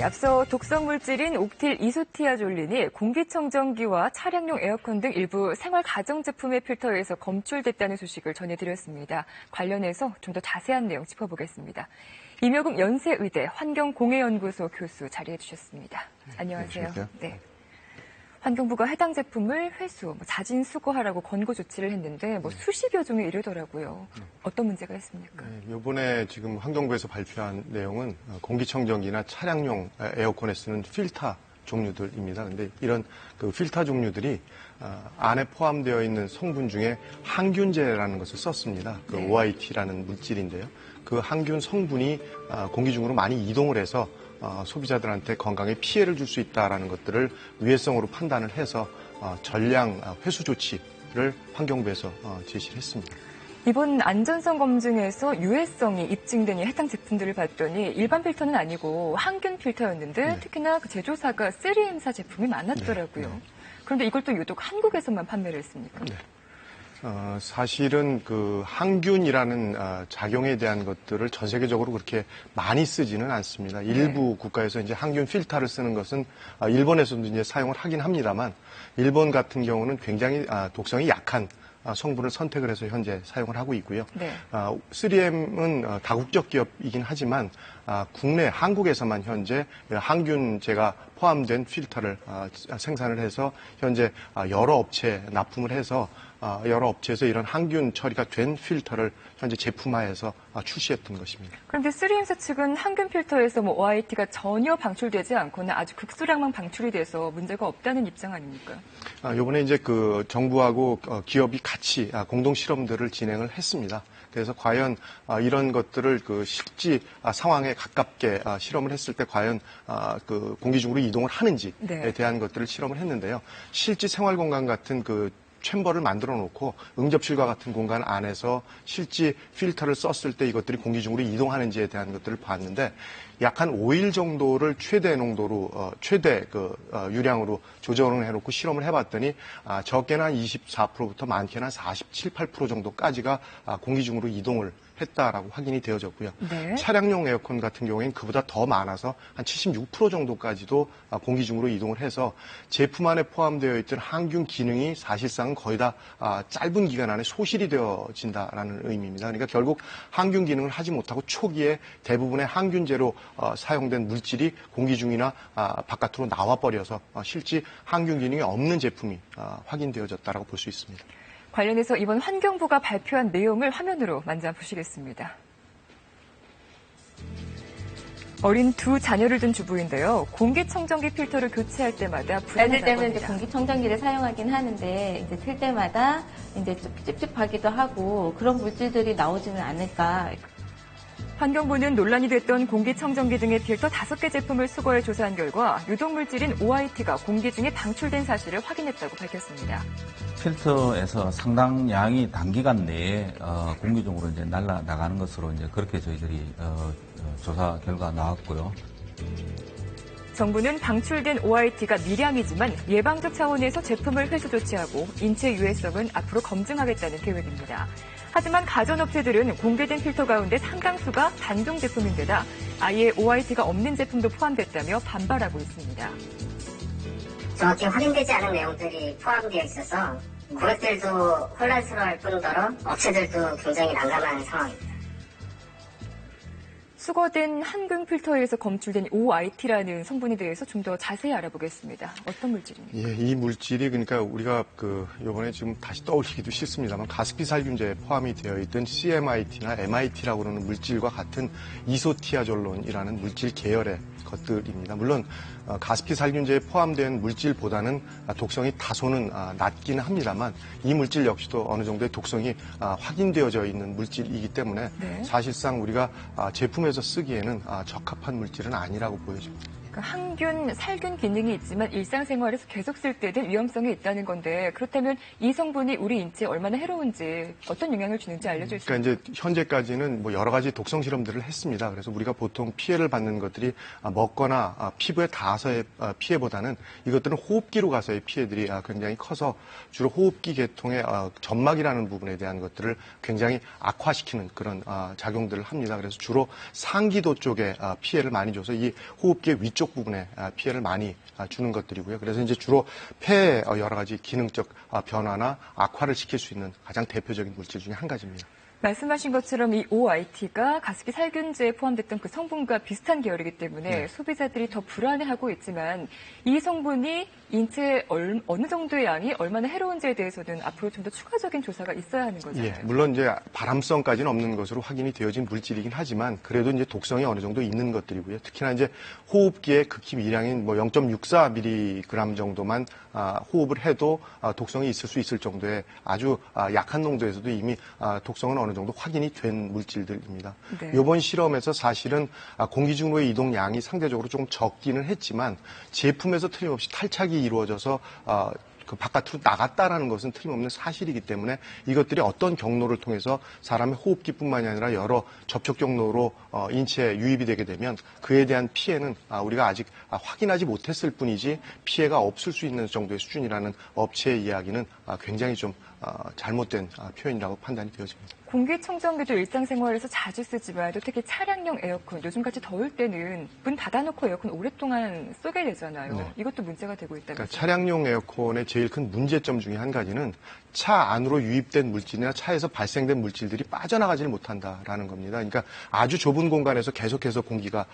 앞서 독성 물질인 옥틸 이소티아졸린이 공기청정기와 차량용 에어컨 등 일부 생활 가정제품의 필터에서 검출됐다는 소식을 전해드렸습니다. 관련해서 좀 더 자세한 내용 짚어보겠습니다. 임효금 연세의대 환경공해연구소 교수 자리해 주셨습니다. 안녕하세요. 네. 환경부가 해당 제품을 회수, 자진 수거하라고 권고 조치를 했는데 수십여 종에 이르더라고요. 어떤 문제가 있습니까? 네, 이번에 지금 환경부에서 발표한 내용은 공기청정기나 차량용 에어컨에 쓰는 필터 종류들입니다. 그런데 이런 그 필터 종류들이 안에 포함되어 있는 성분 중에 항균제라는 것을 썼습니다. 그 네. OIT라는 물질인데요. 그 항균 성분이 공기 중으로 많이 이동을 해서 소비자들한테 건강에 피해를 줄 수 있다는 것들을 위해성으로 판단을 해서 전량 회수 조치를 환경부에서 제시를 했습니다. 이번 안전성 검증에서 유해성이 입증된 해당 제품들을 봤더니 일반 필터는 아니고 항균 필터였는데 네. 특히나 그 제조사가 3M사 제품이 많았더라고요. 네. 그런데 이걸 또 유독 한국에서만 판매를 했습니까? 네. 사실은 그 항균이라는 작용에 대한 것들을 전 세계적으로 그렇게 많이 쓰지는 않습니다. 일부 국가에서 이제 항균 필터를 쓰는 것은 일본에서도 이제 사용을 하긴 합니다만 일본 같은 경우는 굉장히 독성이 약한 성분을 선택을 해서 현재 사용을 하고 있고요. 네. 3M은 다국적 기업이긴 하지만 국내 한국에서만 현재 항균제가 포함된 필터를 생산을 해서 현재 여러 업체에 납품을 해서 여러 업체에서 이런 항균 처리가 된 필터를 현재 제품화해서 출시했던 것입니다. 그런데 3M사 측은 항균 필터에서 OIT가 전혀 방출되지 않거나 아주 극소량만 방출이 돼서 문제가 없다는 입장 아닙니까? 이번에 이제 그 정부하고 기업이 같이 공동 실험들을 진행을 했습니다. 그래서 과연 이런 것들을 그 실지 상황에 가깝게 실험을 했을 때 과연 그 공기 중으로 이동을 하는지에 네. 대한 것들을 실험을 했는데요. 실지 생활 공간 같은 그 챔버를 만들어 놓고 응접실과 같은 공간 안에서 실제 필터를 썼을 때 이것들이 공기 중으로 이동하는지에 대한 것들을 봤는데 약 한 5일 정도를 최대 농도로 최대 유량으로 조정을 해놓고 실험을 해봤더니 적게는 한 24%부터 많게는 한 47, 8% 정도까지가 공기 중으로 이동을 했다라고 확인이 되어졌고요. 네. 차량용 에어컨 같은 경우에는 그보다 더 많아서 한 76% 정도까지도 공기 중으로 이동을 해서 제품 안에 포함되어 있던 항균 기능이 사실상 거의 다 짧은 기간 안에 소실이 되어진다라는 의미입니다. 그러니까 결국 항균 기능을 하지 못하고 초기에 대부분의 항균제로 사용된 물질이 공기 중이나 바깥으로 나와버려서 실제 항균 기능이 없는 제품이 확인되어졌다라고 볼 수 있습니다. 관련해서 이번 환경부가 발표한 내용을 화면으로 만져보시겠습니다. 어린 두 자녀를 둔 주부인데요. 공기청정기 필터를 교체할 때마다 불안하다고 애들 때문에 합니다. 이제 공기청정기를 사용하긴 하는데 이제 틀 때마다 이제 좀 찝찝하기도 하고 그런 물질들이 나오지는 않을까. 환경부는 논란이 됐던 공기청정기 등의 필터 5개 제품을 수거해 조사한 결과 유독물질인 OIT가 공기 중에 방출된 사실을 확인했다고 밝혔습니다. 필터에서 상당량이 단기간 내에 공기 중으로 이제 날아나가는 것으로 이제 그렇게 저희들이 조사 결과 나왔고요. 정부는 방출된 OIT가 미량이지만 예방적 차원에서 제품을 회수 조치하고 인체 유해성은 앞으로 검증하겠다는 계획입니다. 하지만 가전업체들은 공개된 필터 가운데 상당수가 단종 제품인데다 아예 OIT가 없는 제품도 포함됐다며 반발하고 있습니다. 정확히 확인되지 않은 내용들이 포함되어 있어서 고객들도 혼란스러워할 뿐더러 업체들도 굉장히 난감한 상황입니다. 수거된 항균 필터에서 검출된 OIT라는 성분에 대해서 좀 더 자세히 알아보겠습니다. 어떤 물질입니까? 예, 이 물질이 그러니까 우리가 요번에 지금 다시 떠올리기도 싫습니다만 가습기 살균제에 포함이 되어 있던 CMIT나 MIT라고 그러는 물질과 같은 이소티아졸론이라는 물질 계열의 것들입니다. 물론 가습기 살균제에 포함된 물질보다는 독성이 다소는 낮기는 합니다만 이 물질 역시도 어느 정도의 독성이 확인되어져 있는 물질이기 때문에 네. 사실상 우리가 제품에서 쓰기에는 적합한 물질은 아니라고 보여집니다. 그러니까 항균, 살균 기능이 있지만 일상생활에서 계속 쓸 때는 위험성이 있다는 건데 그렇다면 이 성분이 우리 인체에 얼마나 해로운지 어떤 영향을 주는지 알려줄 수 있나요? 그러니까 이제 현재까지는 여러 가지 독성 실험들을 했습니다. 그래서 우리가 보통 피해를 받는 것들이 먹거나 피부에 닿아서의 피해보다는 이것들은 호흡기로 가서의 피해들이 굉장히 커서 주로 호흡기 계통의 점막이라는 부분에 대한 것들을 굉장히 악화시키는 그런 작용들을 합니다. 그래서 주로 상기도 쪽에 피해를 많이 줘서 이 호흡기의 위쪽 금속 부분에 피해를 많이 주는 것들이고요. 그래서 이제 주로 폐의 여러 가지 기능적 변화나 악화를 시킬 수 있는 가장 대표적인 물질 중에 한 가지입니다. 말씀하신 것처럼 이 OIT가 가습기 살균제에 포함됐던 그 성분과 비슷한 계열이기 때문에 네. 소비자들이 더 불안해하고 있지만 이 성분이 인체에 어느 정도의 양이 얼마나 해로운지에 대해서는 앞으로 좀 더 추가적인 조사가 있어야 하는 거잖아요. 예, 물론 이제 발암성까지는 없는 것으로 확인이 되어진 물질이긴 하지만 그래도 이제 독성이 어느 정도 있는 것들이고요. 특히나 이제 호흡기에 극히 미량인 뭐 0.64mg 정도만 호흡을 해도 독성이 있을 수 있을 정도의 아주 약한 농도에서도 이미 독성은 어느 정도 확인이 된 물질들입니다. 네. 이번 실험에서 사실은 공기 중으로의 이동 양이 상대적으로 조금 적기는 했지만 제품에서 틀림없이 탈착이 이루어져서 그 바깥으로 나갔다라는 것은 틀림없는 사실이기 때문에 이것들이 어떤 경로를 통해서 사람의 호흡기뿐만이 아니라 여러 접촉 경로로 인체에 유입이 되게 되면 그에 대한 피해는 우리가 아직 확인하지 못했을 뿐이지 피해가 없을 수 있는 정도의 수준이라는 업체의 이야기는 굉장히 좀 잘못된 표현이라고 판단이 되어집니다. 공기청정기도 일상생활에서 자주 쓰지만 또 특히 차량용 에어컨, 요즘같이 더울 때는 문 닫아놓고 에어컨 오랫동안 쏘게 되잖아요. 네. 이것도 문제가 되고 있다면서요. 그러니까 차량용 에어컨의 제일 큰 문제점 중에 한 가지는 차 안으로 유입된 물질이나 차에서 발생된 물질들이 빠져나가지를 못한다라는 겁니다. 그러니까 아주 좁은 공간에서 계속해서 공기가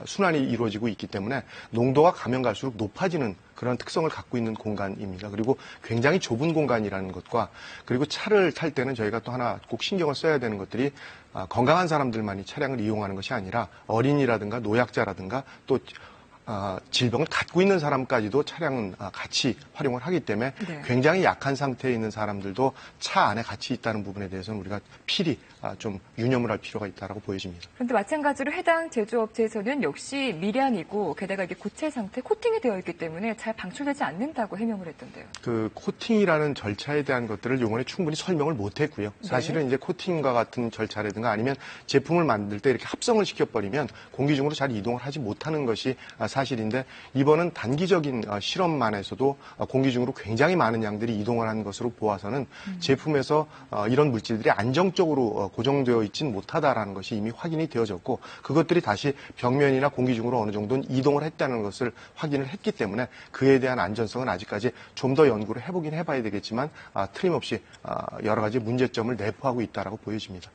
순환이 이루어지고 있기 때문에 농도가 가면 갈수록 높아지는 그런 특성을 갖고 있는 공간입니다. 그리고 굉장히 좁은 공간이라는 것과 그리고 차를 탈 때는 저희가 또 하나 꼭 신경을 써야 되는 것들이 건강한 사람들만이 차량을 이용하는 것이 아니라 어린이라든가 노약자라든가 또 질병을 갖고 있는 사람까지도 차량은 같이 활용을 하기 때문에 네. 굉장히 약한 상태에 있는 사람들도 차 안에 같이 있다는 부분에 대해서는 우리가 필히 좀 유념을 할 필요가 있다고 보여집니다. 그런데 마찬가지로 해당 제조업체에서는 역시 미량이고 게다가 이게 고체 상태 코팅이 되어 있기 때문에 잘 방출되지 않는다고 해명을 했던데요. 그 코팅이라는 절차에 대한 것들을 요번에 충분히 설명을 못했고요. 사실은 이제 코팅과 같은 절차라든가 아니면 제품을 만들 때 이렇게 합성을 시켜버리면 공기 중으로 잘 이동을 하지 못하는 것이 사실인데 이번은 단기적인 실험만에서도 공기 중으로 굉장히 많은 양들이 이동을 한 것으로 보아서는 제품에서 이런 물질들이 안정적으로 고정되어 있지는 못하다라는 것이 이미 확인이 되어졌고 그것들이 다시 벽면이나 공기 중으로 어느 정도는 이동을 했다는 것을 확인을 했기 때문에 그에 대한 안전성은 아직까지 좀 더 연구를 해보긴 해봐야 되겠지만 틀림없이 여러 가지 문제점을 내포하고 있다라고 보여집니다.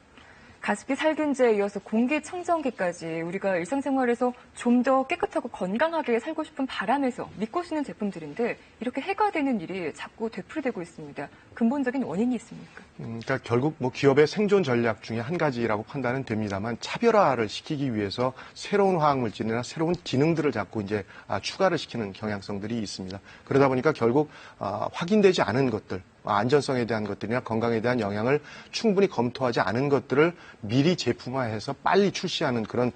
가습기 살균제에 이어서 공기청정기까지 우리가 일상생활에서 좀 더 깨끗하고 건강하게 살고 싶은 바람에서 믿고 쓰는 제품들인데 이렇게 해가 되는 일이 자꾸 되풀이되고 있습니다. 근본적인 원인이 있습니까? 그러니까 결국 뭐 기업의 생존 전략 중에 한 가지라고 판단은 됩니다만 차별화를 시키기 위해서 새로운 화학물질이나 새로운 기능들을 자꾸 이제 추가를 시키는 경향성들이 있습니다. 그러다 보니까 결국 확인되지 않은 것들, 안전성에 대한 것들이나 건강에 대한 영향을 충분히 검토하지 않은 것들을 미리 제품화해서 빨리 출시하는 그런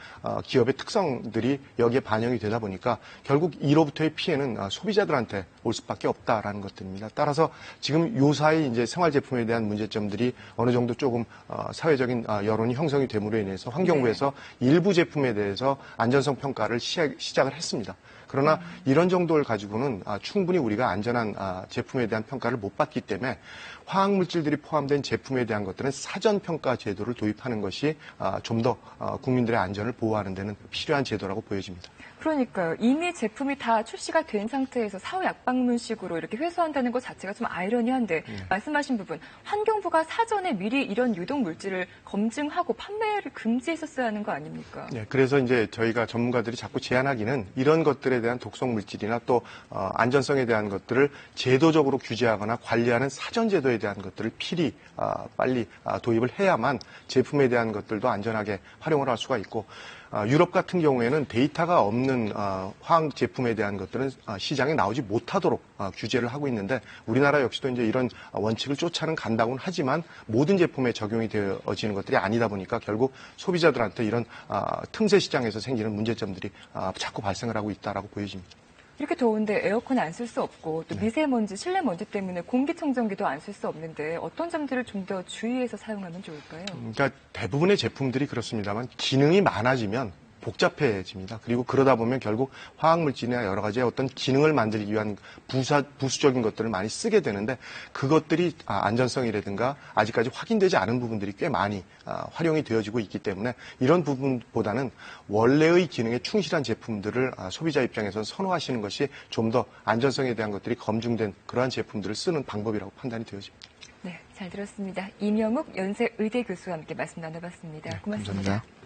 기업의 특성들이 여기에 반영이 되다 보니까 결국 이로부터의 피해는 소비자들한테 올 수밖에 없다라는 것들입니다. 따라서 지금 요사이 이제 생활 제품에 대한 문제점들이 어느 정도 조금 사회적인 여론이 형성이 됨으로 인해서 환경부에서 일부 제품에 대해서 안전성 평가를 시작을 했습니다. 그러나 이런 정도를 가지고는 충분히 우리가 안전한 제품에 대한 평가를 못 받기 때문에 화학물질들이 포함된 제품에 대한 것들은 사전평가 제도를 도입하는 것이 좀 더 국민들의 안전을 보호하는 데는 필요한 제도라고 보여집니다. 그러니까요. 이미 제품이 다 출시가 된 상태에서 사후 약방문식으로 이렇게 회수한다는 것 자체가 좀 아이러니한데 말씀하신 부분 환경부가 사전에 미리 이런 유독 물질을 검증하고 판매를 금지했었어야 하는 거 아닙니까? 네, 그래서 이제 저희가 전문가들이 자꾸 제안하기는 이런 것들에 대한 독성 물질이나 또 안전성에 대한 것들을 제도적으로 규제하거나 관리하는 사전 제도에 대한 것들을 필히 빨리 도입을 해야만 제품에 대한 것들도 안전하게 활용을 할 수가 있고 유럽 같은 경우에는 데이터가 없는 화학 제품에 대한 것들은 시장에 나오지 못하도록 규제를 하고 있는데 우리나라 역시도 이제 이런 원칙을 쫓아는 간다고는 하지만 모든 제품에 적용이 되어지는 것들이 아니다 보니까 결국 소비자들한테 이런 틈새 시장에서 생기는 문제점들이 자꾸 발생을 하고 있다라고 보여집니다. 이렇게 더운데 에어컨 안 쓸 수 없고 또 미세먼지, 실내먼지 때문에 공기청정기도 안 쓸 수 없는데 어떤 점들을 좀 더 주의해서 사용하면 좋을까요? 그러니까 대부분의 제품들이 그렇습니다만 기능이 많아지면 복잡해집니다. 그리고 그러다 보면 결국 화학물질이나 여러 가지의 어떤 기능을 만들기 위한 부수적인 것들을 많이 쓰게 되는데 그것들이 안전성이라든가 아직까지 확인되지 않은 부분들이 꽤 많이 활용이 되어지고 있기 때문에 이런 부분보다는 원래의 기능에 충실한 제품들을 소비자 입장에서 선호하시는 것이 좀 더 안전성에 대한 것들이 검증된 그러한 제품들을 쓰는 방법이라고 판단이 되어집니다. 네, 잘 들었습니다. 이명욱 연세의대 교수와 함께 말씀 나눠봤습니다. 고맙습니다. 감사합니다.